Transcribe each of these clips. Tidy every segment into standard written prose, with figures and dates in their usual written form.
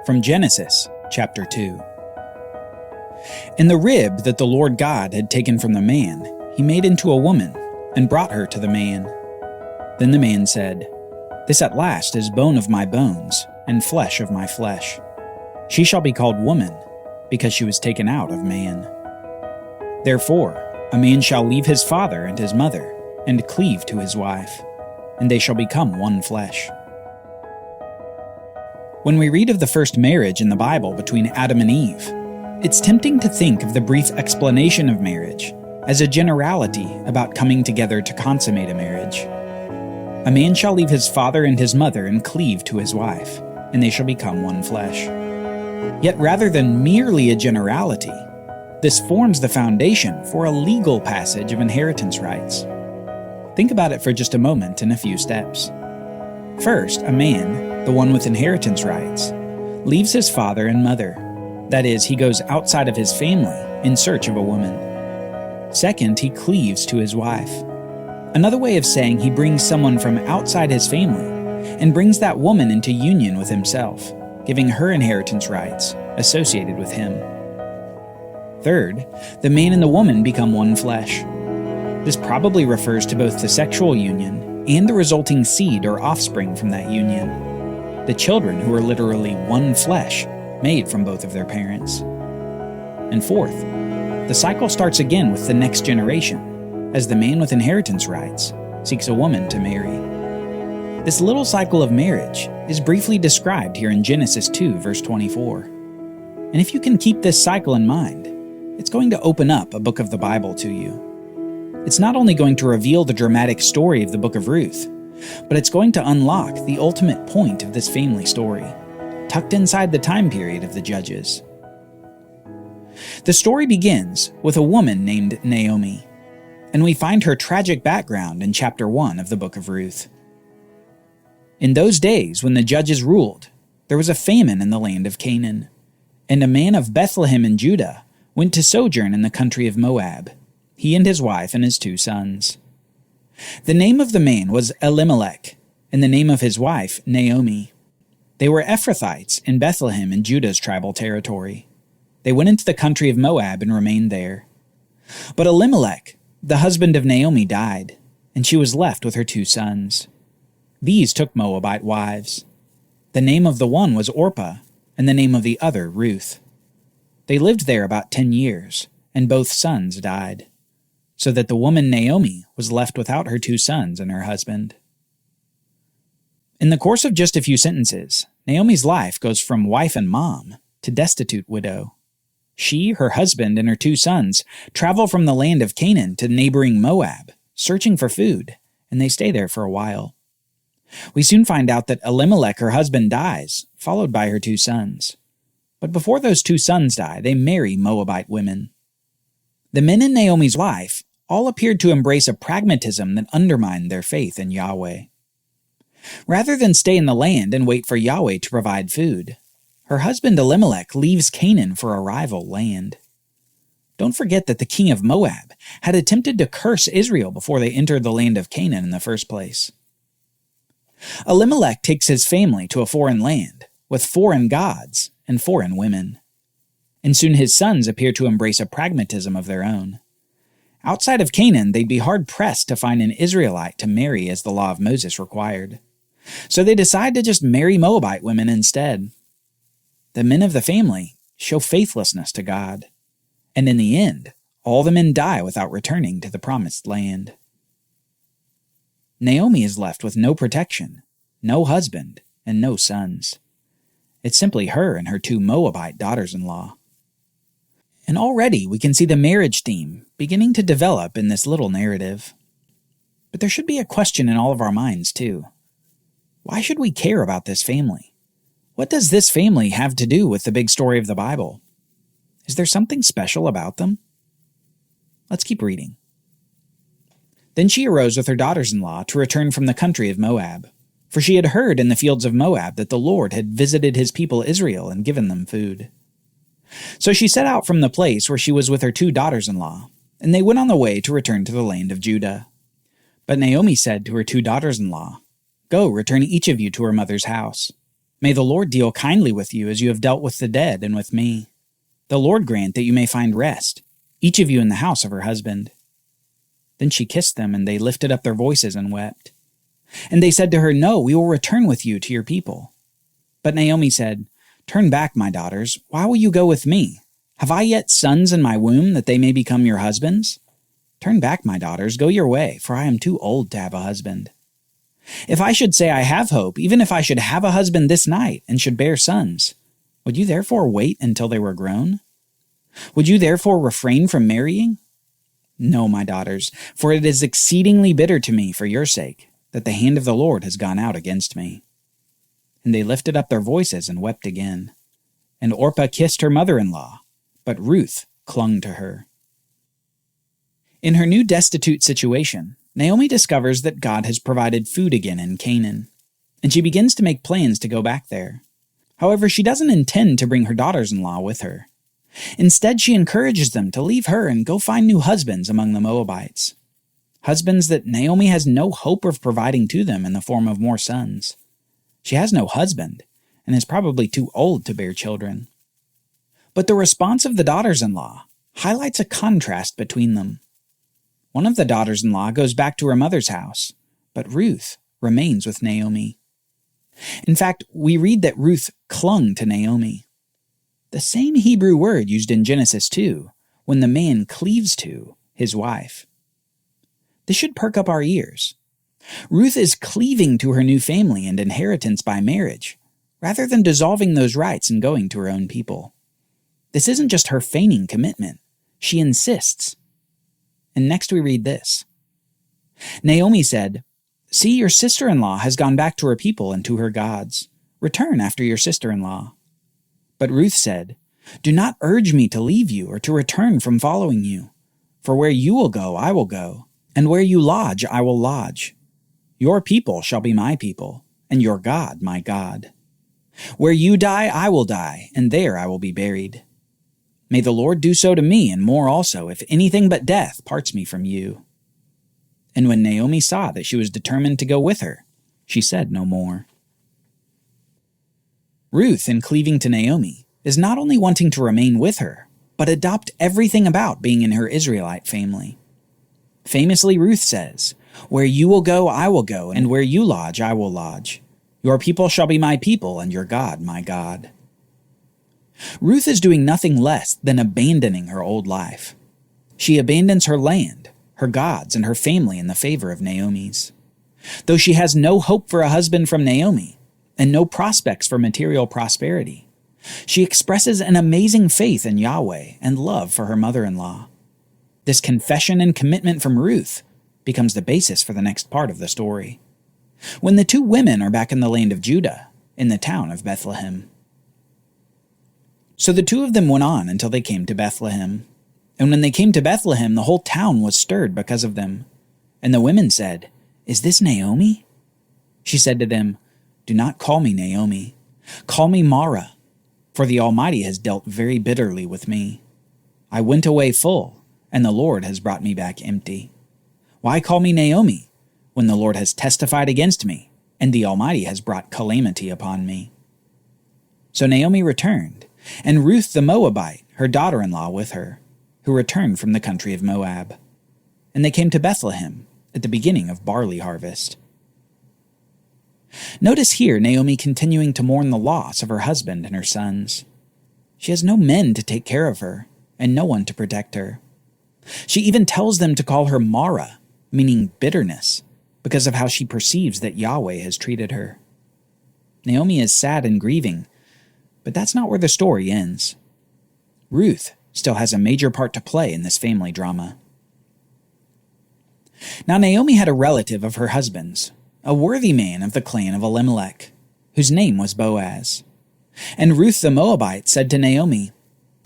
From Genesis, chapter 2. And the rib that the Lord God had taken from the man, he made into a woman, and brought her to the man. Then the man said, This at last is bone of my bones, and flesh of my flesh. She shall be called woman, because she was taken out of man. Therefore, a man shall leave his father and his mother, and cleave to his wife, and they shall become one flesh. When we read of the first marriage in the Bible between Adam and Eve, it's tempting to think of the brief explanation of marriage as a generality about coming together to consummate a marriage. A man shall leave his father and his mother and cleave to his wife, and they shall become one flesh. Yet rather than merely a generality, this forms the foundation for a legal passage of inheritance rights. Think about it for just a moment in a few steps. First, a man, the one with inheritance rights, leaves his father and mother. That is, he goes outside of his family in search of a woman. Second, he cleaves to his wife. Another way of saying he brings someone from outside his family and brings that woman into union with himself, giving her inheritance rights associated with him. Third, the man and the woman become one flesh. This probably refers to both the sexual union and the resulting seed or offspring from that union, the children who are literally one flesh, made from both of their parents. And fourth, the cycle starts again with the next generation, as the man with inheritance rights seeks a woman to marry. This little cycle of marriage is briefly described here in Genesis 2, verse 24. And if you can keep this cycle in mind, it's going to open up a book of the Bible to you. It's not only going to reveal the dramatic story of the book of Ruth, but it's going to unlock the ultimate point of this family story, tucked inside the time period of the Judges. The story begins with a woman named Naomi, and we find her tragic background in chapter 1 of the book of Ruth. In those days when the Judges ruled, there was a famine in the land of Canaan, and a man of Bethlehem in Judah went to sojourn in the country of Moab, he and his wife and his 2 sons. The name of the man was Elimelech, and the name of his wife Naomi. They were Ephrathites in Bethlehem in Judah's tribal territory. They went into the country of Moab and remained there. But Elimelech, the husband of Naomi, died, and she was left with her 2 sons. These took Moabite wives. The name of the one was Orpah, and the name of the other Ruth. They lived there about 10 years, and both sons died, so that the woman Naomi was left without her 2 sons and her husband. In the course of just a few sentences, Naomi's life goes from wife and mom to destitute widow. She, her husband, and her 2 sons travel from the land of Canaan to neighboring Moab, searching for food, and they stay there for a while. We soon find out that Elimelech, her husband, dies, followed by her 2 sons. But before those 2 sons die, they marry Moabite women. The men in Naomi's life all appeared to embrace a pragmatism that undermined their faith in Yahweh. Rather than stay in the land and wait for Yahweh to provide food, her husband Elimelech leaves Canaan for a rival land. Don't forget that the king of Moab had attempted to curse Israel before they entered the land of Canaan in the first place. Elimelech takes his family to a foreign land with foreign gods and foreign women. And soon his sons appear to embrace a pragmatism of their own. Outside of Canaan, they'd be hard-pressed to find an Israelite to marry as the law of Moses required. So they decide to just marry Moabite women instead. The men of the family show faithlessness to God. And in the end, all the men die without returning to the promised land. Naomi is left with no protection, no husband, and no sons. It's simply her and her 2 Moabite daughters-in-law. And already we can see the marriage theme beginning to develop in this little narrative. But there should be a question in all of our minds, too. Why should we care about this family? What does this family have to do with the big story of the Bible? Is there something special about them? Let's keep reading. Then she arose with her daughters-in-law to return from the country of Moab, for she had heard in the fields of Moab that the Lord had visited his people Israel and given them food. So she set out from the place where she was with her 2 daughters-in-law, and they went on the way to return to the land of Judah. But Naomi said to her 2 daughters-in-law, Go, return each of you to her mother's house. May the Lord deal kindly with you as you have dealt with the dead and with me. The Lord grant that you may find rest, each of you in the house of her husband." Then she kissed them, and they lifted up their voices and wept. And they said to her, "No, we will return with you to your people." But Naomi said, "Turn back, my daughters. Why will you go with me? Have I yet sons in my womb that they may become your husbands? Turn back, my daughters, go your way, for I am too old to have a husband. If I should say I have hope, even if I should have a husband this night and should bear sons, would you therefore wait until they were grown? Would you therefore refrain from marrying? No, my daughters, for it is exceedingly bitter to me for your sake that the hand of the Lord has gone out against me." And they lifted up their voices and wept again. And Orpah kissed her mother-in-law, but Ruth clung to her. In her new destitute situation, Naomi discovers that God has provided food again in Canaan, and she begins to make plans to go back there. However, she doesn't intend to bring her daughters-in-law with her. Instead, she encourages them to leave her and go find new husbands among the Moabites. Husbands that Naomi has no hope of providing to them in the form of more sons. She has no husband, and is probably too old to bear children. But the response of the daughters-in-law highlights a contrast between them. One of the daughters-in-law goes back to her mother's house, but Ruth remains with Naomi. In fact, we read that Ruth clung to Naomi. The same Hebrew word used in Genesis 2, when the man cleaves to his wife. This should perk up our ears. Ruth is cleaving to her new family and inheritance by marriage, rather than dissolving those rights and going to her own people. This isn't just her feigning commitment. She insists. And next we read this. Naomi said, "See, your sister-in-law has gone back to her people and to her gods. Return after your sister-in-law." But Ruth said, "Do not urge me to leave you or to return from following you. For where you will go, I will go, and where you lodge, I will lodge. Your people shall be my people, and your God my God. Where you die, I will die, and there I will be buried. May the Lord do so to me, and more also, if anything but death parts me from you." And when Naomi saw that she was determined to go with her, she said no more. Ruth, in cleaving to Naomi, is not only wanting to remain with her, but adopt everything about being in her Israelite family. Famously, Ruth says, "Where you will go, I will go, and where you lodge, I will lodge. Your people shall be my people, and your God my God." Ruth is doing nothing less than abandoning her old life. She abandons her land, her gods, and her family in the favor of Naomi's. Though she has no hope for a husband from Naomi, and no prospects for material prosperity, she expresses an amazing faith in Yahweh and love for her mother-in-law. This confession and commitment from Ruth becomes the basis for the next part of the story, when the two women are back in the land of Judah, in the town of Bethlehem. So the two of them went on until they came to Bethlehem. And when they came to Bethlehem, the whole town was stirred because of them. And the women said, "Is this Naomi?" She said to them, "Do not call me Naomi. Call me Mara, for the Almighty has dealt very bitterly with me. I went away full, and the Lord has brought me back empty. Why call me Naomi, when the Lord has testified against me, and the Almighty has brought calamity upon me?" So Naomi returned, and Ruth the Moabite, her daughter-in-law, with her, who returned from the country of Moab. And they came to Bethlehem at the beginning of barley harvest. Notice here Naomi continuing to mourn the loss of her husband and her sons. She has no men to take care of her, and no one to protect her. She even tells them to call her Mara, meaning bitterness, because of how she perceives that Yahweh has treated her. Naomi is sad and grieving, but that's not where the story ends. Ruth still has a major part to play in this family drama. Now Naomi had a relative of her husband's, a worthy man of the clan of Elimelech, whose name was Boaz. And Ruth the Moabite said to Naomi,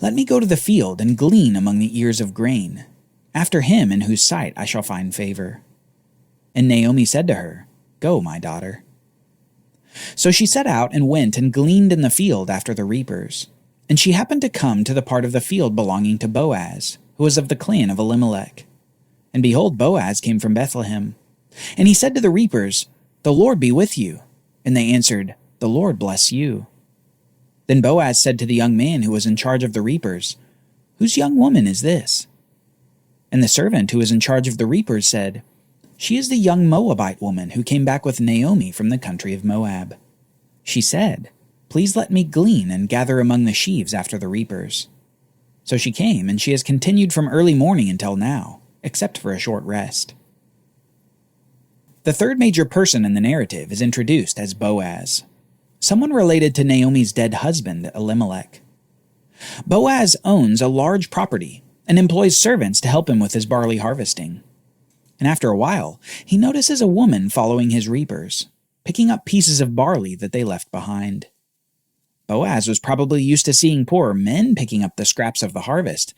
"Let me go to the field and glean among the ears of grain, after him in whose sight I shall find favor." And Naomi said to her, "Go, my daughter." So she set out and went and gleaned in the field after the reapers. And she happened to come to the part of the field belonging to Boaz, who was of the clan of Elimelech. And behold, Boaz came from Bethlehem. And he said to the reapers, "The Lord be with you." And they answered, The Lord bless you." Then Boaz said to the young man who was in charge of the reapers, "Whose young woman is this?" And the servant who was in charge of the reapers said, "She is the young Moabite woman who came back with Naomi from the country of Moab. She said, 'Please let me glean and gather among the sheaves after the reapers.' So she came, and she has continued from early morning until now, except for a short rest." The third major person in the narrative is introduced as Boaz, someone related to Naomi's dead husband, Elimelech. Boaz owns a large property and employs servants to help him with his barley harvesting. And after a while, he notices a woman following his reapers, picking up pieces of barley that they left behind. Boaz was probably used to seeing poor men picking up the scraps of the harvest,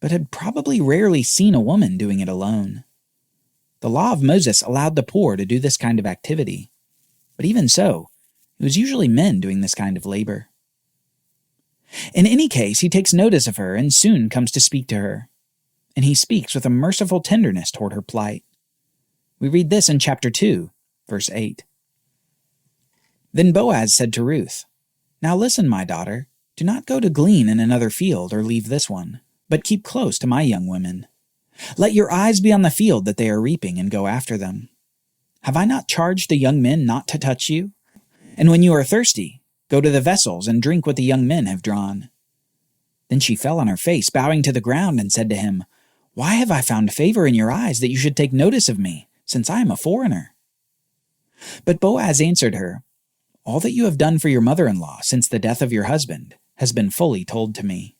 but had probably rarely seen a woman doing it alone. The law of Moses allowed the poor to do this kind of activity, but even so, it was usually men doing this kind of labor. In any case, he takes notice of her and soon comes to speak to her, and he speaks with a merciful tenderness toward her plight. We read this in chapter 2, verse 8. Then Boaz said to Ruth, "Now listen, my daughter, do not go to glean in another field or leave this one, but keep close to my young women. Let your eyes be on the field that they are reaping and go after them. Have I not charged the young men not to touch you? And when you are thirsty, go to the vessels and drink what the young men have drawn." Then she fell on her face, bowing to the ground, and said to him, "Why have I found favor in your eyes that you should take notice of me, since I am a foreigner?" But Boaz answered her, "All that you have done for your mother-in-law since the death of your husband has been fully told to me,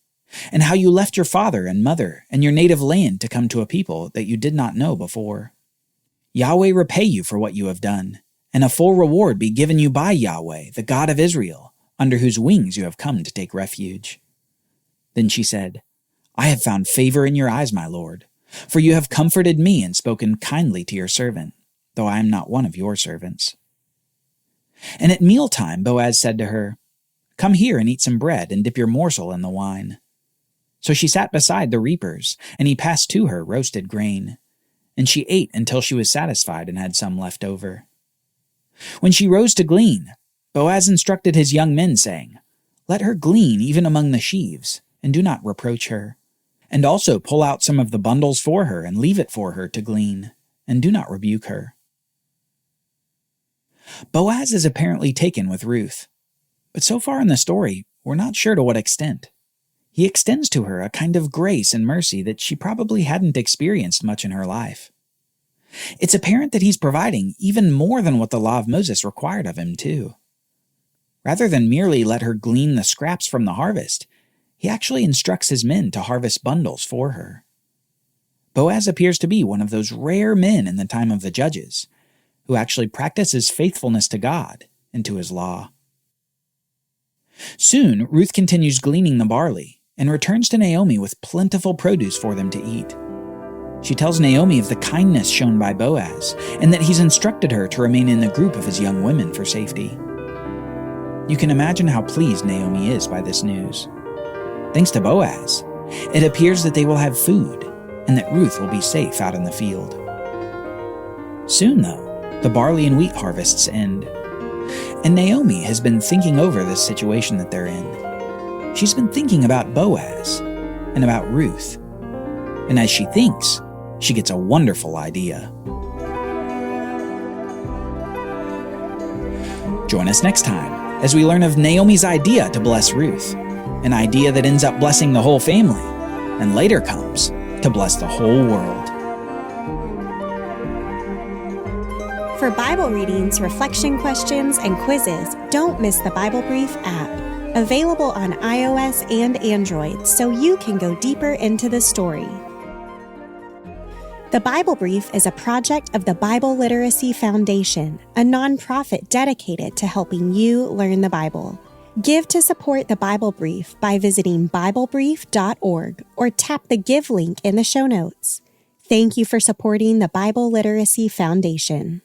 and how you left your father and mother and your native land to come to a people that you did not know before. Yahweh repay you for what you have done, and a full reward be given you by Yahweh, the God of Israel, under whose wings you have come to take refuge." Then she said, "I have found favor in your eyes, my lord, for you have comforted me and spoken kindly to your servant, though I am not one of your servants." And at mealtime Boaz said to her, "Come here and eat some bread and dip your morsel in the wine." So she sat beside the reapers, and he passed to her roasted grain. And she ate until she was satisfied and had some left over. When she rose to glean, Boaz instructed his young men, saying, "Let her glean even among the sheaves, and do not reproach her. And also pull out some of the bundles for her and leave it for her to glean, and do not rebuke her." Boaz is apparently taken with Ruth, but so far in the story, we're not sure to what extent. He extends to her a kind of grace and mercy that she probably hadn't experienced much in her life. It's apparent that he's providing even more than what the law of Moses required of him, too. Rather than merely let her glean the scraps from the harvest, he actually instructs his men to harvest bundles for her. Boaz appears to be one of those rare men in the time of the judges, who actually practices faithfulness to God and to his law. Soon, Ruth continues gleaning the barley and returns to Naomi with plentiful produce for them to eat. She tells Naomi of the kindness shown by Boaz and that he's instructed her to remain in the group of his young women for safety. You can imagine how pleased Naomi is by this news. Thanks to Boaz, it appears that they will have food and that Ruth will be safe out in the field. Soon, though, the barley and wheat harvests end, and Naomi has been thinking over this situation that they're in. She's been thinking about Boaz and about Ruth, and as she thinks, she gets a wonderful idea. Join us next time as we learn of Naomi's idea to bless Ruth, an idea that ends up blessing the whole family, and later comes to bless the whole world. For Bible readings, reflection questions, and quizzes, don't miss the Bible Brief app. Available on iOS and Android, so you can go deeper into the story. The Bible Brief is a project of the Bible Literacy Foundation, a nonprofit dedicated to helping you learn the Bible. Give to support the Bible Brief by visiting BibleBrief.org or tap the Give link in the show notes. Thank you for supporting the Bible Literacy Foundation.